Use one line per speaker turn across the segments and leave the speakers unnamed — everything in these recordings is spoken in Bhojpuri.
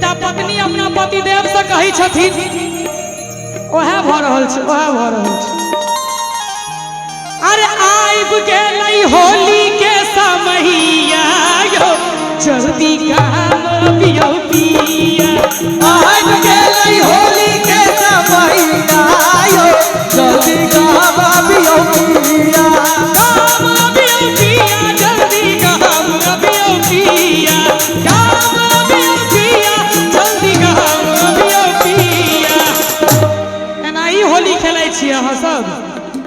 एकटा पत्नी अपना पतिदेव से कही छथिन ओहे भ रहल छै ओहे भ रहल छै। अरे आइब गेलै होली के समैया यो जल्दी काम पियो पिया।
आइब गेलै होली के समैया यो जल्दी काम पियो पिया।
काम पियो पिया जल्दी काम पियो पिया। काम पियो पिया जल्दी काम पियो पिया। एनाही होली खेलै छी अहाँ सब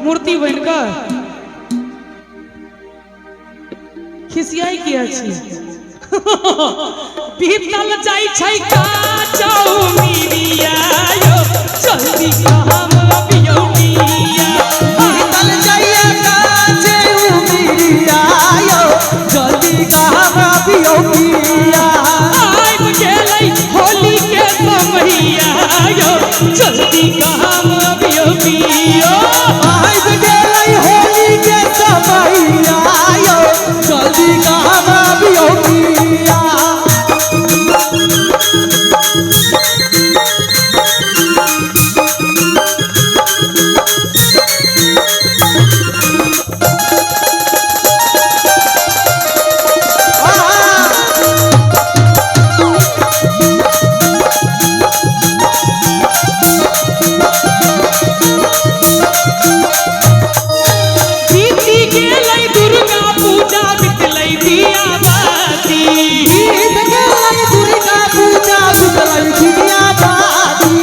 मूर्ति बन कऽ खिसियाई किया छी। बीतल जाइ छै काचौ मिरिया यो जल्दी काम पियो पिया।
बीतल जाइए काचे मिरिया यो जल्दी काम पियो पिया।
आइब गेलै होली के समैया यो जल्दी काम पियो पिया।
आइब गेलै होली के समैया यो जल्दी काम पियो पिया।
बीती गेलै दुर्गा पूजा बितलै दिया बाती।
बीत गेलै दुर्गा पूजा बितलै दिया बाती।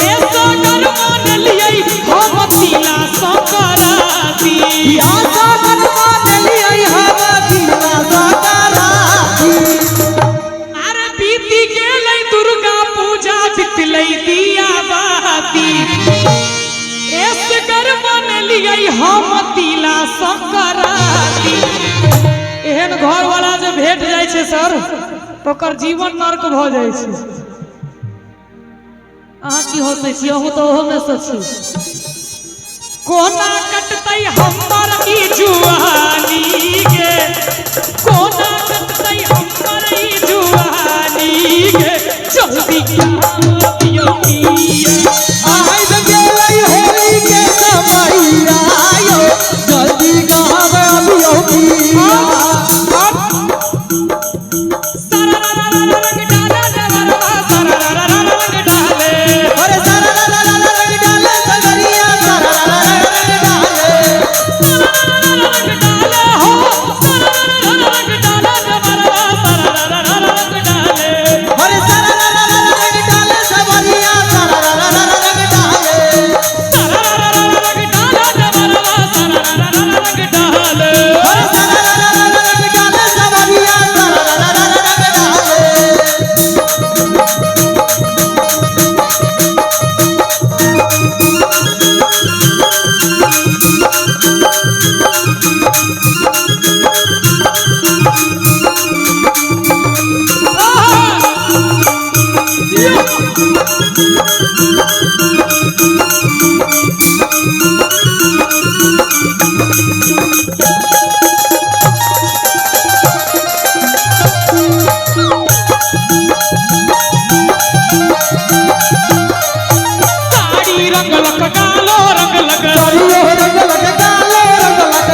ऐसा कर मानलियै हम तिला संक्रांति।
या सावन मानलियै हम दिना सकराती।
अरे बीती गेलै दुर्गा पूजा बितलै दिया बाती। ऐसा कर मानलियै हम तिला संक्रांति। एहन घर वाला जे भेट जाइ छै सर तो ओकर जीवन नर्क भ जाइ छै। अहाँ की होते छी अहूँ तो ओहो में से छी। कोना कटतै हमर ई जुआनी गे कोना कटतै हमर ई जुआनी गे जल्दी काम पियो पिया।
आइब गेलै होली के समैया यो जल्दी काम पियो पिया। अरे सारा ला ला ला रंग डाले सगरिया सारा ला ला रंग डाले। अरे सारा ला ला ला रंग डाले सगरिया सारा ला ला रंग डाले। अरे सारा ला ला रंग डाले सगरिया सारा ला ला रंग डाले।
साड़ी रंग लग कालो रंग लग
करियो रंग लग कालो रंग लग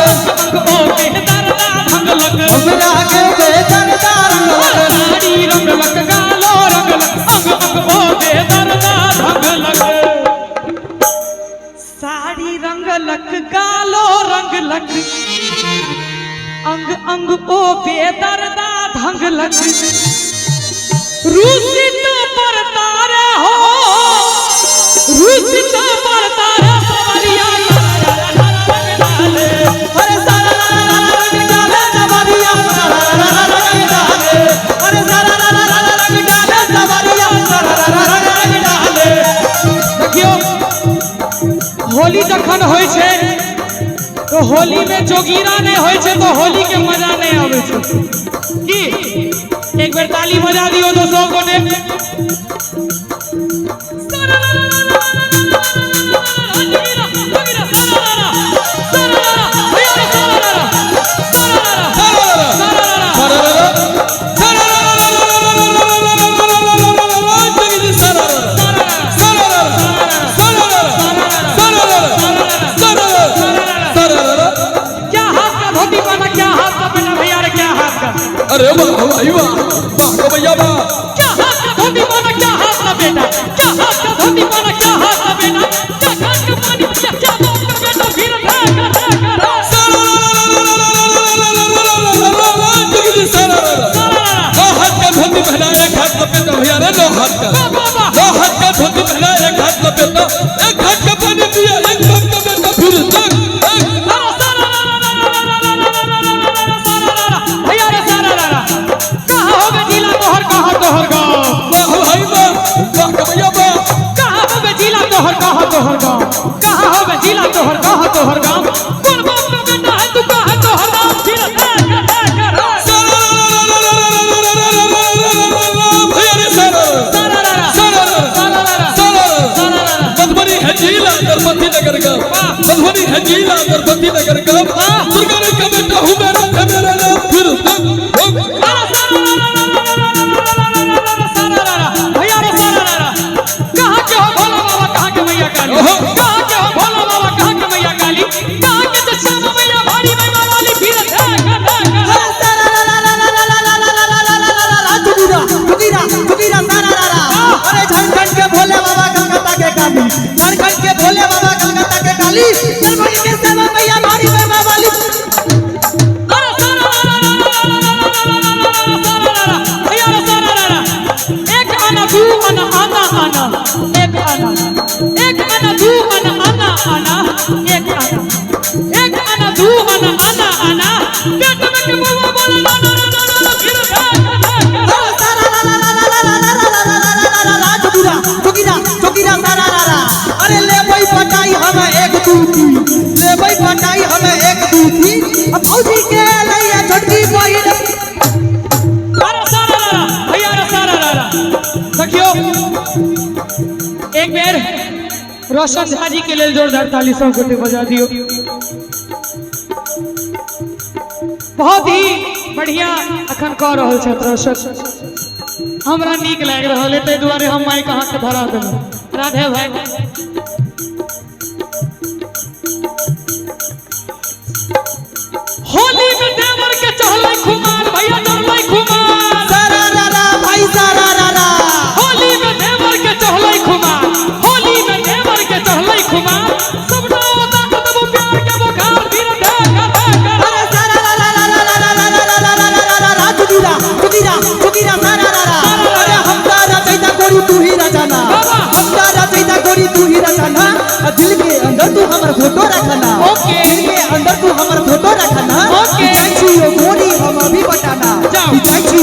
ओ बेदर्दा भंग लग।
हमरा के बेदर्दा रंग लग।
साड़ी रंग लग कालो रंग लग अंग अंग ओ बेदर्दा भंग लग। साड़ी रंग लग कालो रंग लग अंग अंग ओ बेदर्दा भंग लग। रूसित पर तारे हो रूसित पर तारे सवरिया
अरे सारा ला ला ला रंग डाले सवरिया सारा ला ला रंग डाले। अरे सारा ला ला ला रंग डाले सवरिया सारा ला ला रंग डाले।
देखियो होली जखन होइ छै तो होली में जोगीरा नहीं होइ छै तो होली के मजा नहीं आवे छै। की एक बेर ताली बजा दियो दोस्तों को ने।
अरे वाह भाई वाह वाह को भैया वाह
क्या हाथ का धोती पाना क्या हाथ का बेटा क्या हाथ का धोती पाना क्या हाथ का बेटा क्या हाथ का पानी क्या क्या बात का बेटा फिर
हाथ का धोती पहना एक हाथ लपेटा भैया रे दो हाथ का धोती पहना एक हाथ लपेटा एक हाथ का पानी दिया एक हाथ का बेटा फिर
भैया रे सारा रारा कहाँ हो गए जिला तोहर कहाँ तोहर गाँव
वाह भाई वाह वाह का भैया वाह
कहाँ हो गए जिला तोहर कहाँ तोहर गाँव कहाँ हो गए जिला तोहर कहाँ तोहर गाँव कौन बाप का बेटा है तू कहाँ तोहर गाँव फिर
मधुबनी नगर का मधुबनी है जिला गणपति नगर का दुर्गा ने का बेटा हूँ मेरा है मेरा नाम फिर
भैया रे सारा कहाँ के हो भोला बाबा कहाँ के मैया काली कहाँ के हो भोला बाबा कहाँ के मैया काली कहाँ के चश्मा मैया भारी मैया वाली फिर
अरे झारखंड के भोले बाबा कलकत्ता के काली झारखंड के भोले बाबा कलकत्ता के काली दरबार के सेवा मैया भारी मैया वाली
भैया रे सारा एक आना दू आना आना आना एक आना एक आना दू आना आना आना एक आना एक आना दू आना आना आना पेट में के बाबा बोले ना ना ना ना फिर
अरे ले भाई पटाई हमें एक दूधी ले भाई पटाई हमें एक दूधी भौजी के लैया छोटकी बहिन
अरे सारा भैया रे सारा देखियो एक बेर रोशन झा जी के लिए जोरदार ताली सब गोटे बजा दियो बहुत ही बढ़िया अखन कह रहल छथि रोशन हमरा नीक लाग रहल है ताहि दुआरे हम माइक अहाँ के धरा देलहुँ राधे भाई होली में देवर के चहलै खुमार भैया चहलै खुमार
सारा रारा भाई सारा रारा
होली में देवर के चहलै खुमार होली में देवर के चहलै खुमार सब नाव ताकत वो प्यार के बुखार फिर
अरे सारा रारा चुकीरा चुकीरा चुकीरा सारा रारा अरे हमका रचैता गोरी तू ही रचना हमका रचैता गोरी तू ही रचना दिल के अंदर तू हमर फोटो रखना
ओके।
दिल के अंदर तू हमर फोटो रखना
ओके।
यो गोरी हम अभी बताना
जाओ।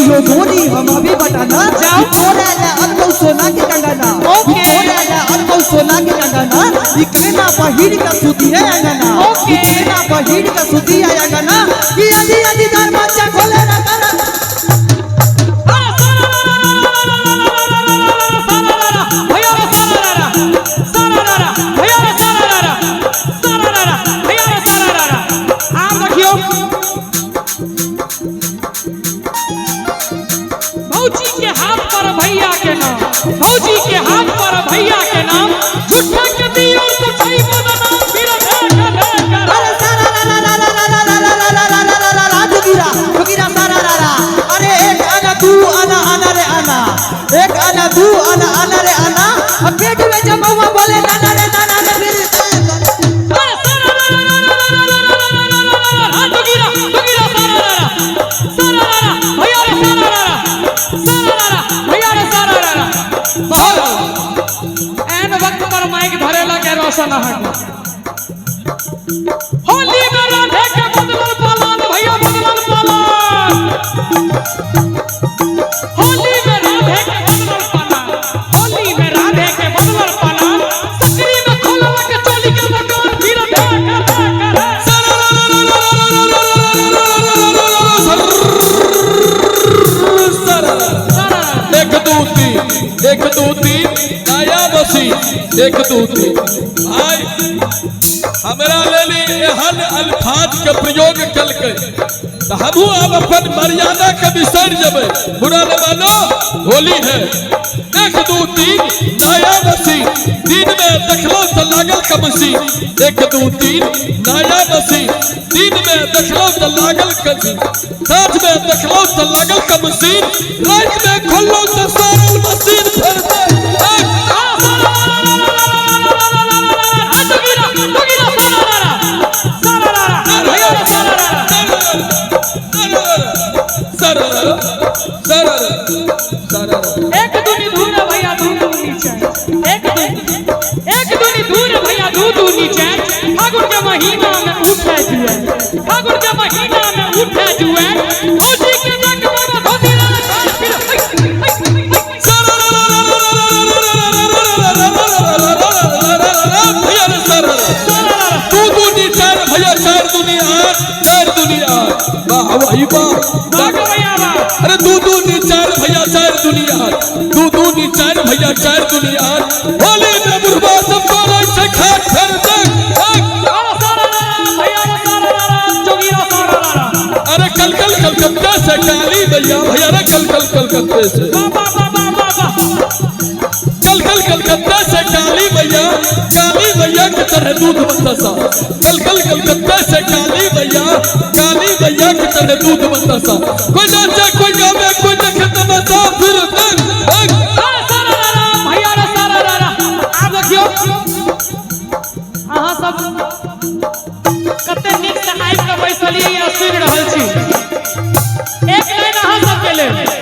यो गोरी हम अभी बताना
जाओ।
तोरा ले अनकौ सोना के कंगना
ओके।
तोरा ले अनकौ सोना के कंगना ई कहना पहिर का सुती है अंगना
ओके।
ई कहना पहिर का सुती है अंगना ई आदि आदि दर बच्चा खोले रखना
भौजी के हाथ पर भैया के नाम भौजी के हाथ पर भैया के नाम झूठा के दियो तो सही बदनाम फिर
अरे सारा जुगिरा जुगिरा सारा रारा अरे एक आना तू आना आना रे आना एक आना तू आना आना रे आना अब पेट में जमावा बोले नाना रे नाना रे फिर
रोशन होली में राधे के बदलल पालन भैया बदलल पालन होली में राधे के बदलल पालन होली में राधे के बदलल पालन सकरी में खोलल के चोली के दुकान फिर
एक दो तीन आया बसी एक दो तीन भाई हमरा लेली एहन अल्फाज के प्रयोग कल के तो हमहू अब अपन मर्यादा के बिसर जबे बुरा न मानो होली है एक दो तीन आया बसी दिन में देखलो तो लगे लागल का मशीन 1 2 3 नया मशीन दिन में देखलो तो लागल कजी साँझ में देखलो तो लागल का मशीन रात में खोलो तो सारल मशीन फिर
एक दूनी दूर भैया दू नीचे एक दूनी दूर भैया दू नीचे फागुन के महीना में उठे जुए फागुन के महीना में उठे जुए खुशी के रंग में धोती
भैया 4 दुनिया 4 दुनिया वाह भाई वाह अरे 2 2 4 भैया 4 दुनिया 2 2 4 भैया 4 दुनिया होली में बुढ़वा सब बोले से खाट फिर अरे कल कलकत्ता से काली भैया भैया रे कल कलकत्ते से कलकत्ता से काली भैया की तरह दूध बंदसा कलकत्ता से काली भैया की तरह दूध बंदसा कोई नाचे कोई गावे कोई देखे तमाशा फिर
भैया रे आप देखियो अहाँ सब कते नीक से आबि के बैसलिए या सुनि रहल छी एक लाइन अहाँ सब के लेल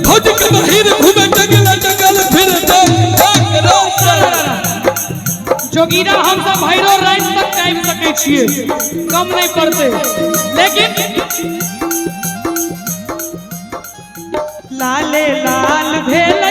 खोज के बहिर घूमे जंगल फिर
जोगीरा हम सब भैरो रात तक टाइम सके छिए कम नहीं करते लेकिन लाले लाल भेल